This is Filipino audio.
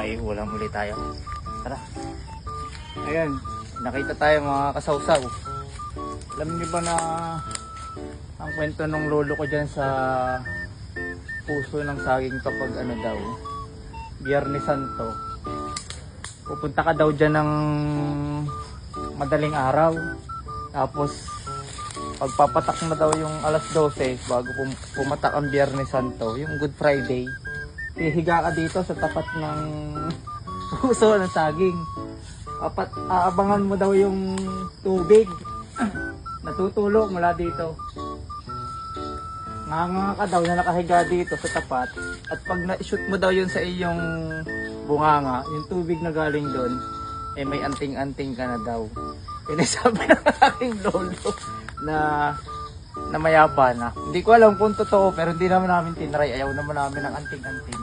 Ay, ulam ulit tayo. Tara. Ayan, nakita tayo mga kasawsaw. Alam niyo ba na ang kwento ng lolo ko dyan sa puso ng saging kapag ano daw, Biyernes Santo. Pupunta ka daw dyan ng madaling araw. Tapos pagpapatak mo daw yung alas 12 bago pumatak ang Biyernes Santo, yung Good Friday. Hihiga ka dito sa tapat ng puso ng saging. Aabangan mo daw yung tubig. Natutulo mula dito. Nganga ka daw na nakahiga dito sa tapat. At pag na-shoot mo daw yun sa iyong bunganga, yung tubig na galing doon, eh may anting-anting ka na daw. Pinasabi ng aking lolo na mayapa na. Hindi ko alam kung totoo, pero hindi naman namin tinry. Ayaw naman namin ng anting-anting.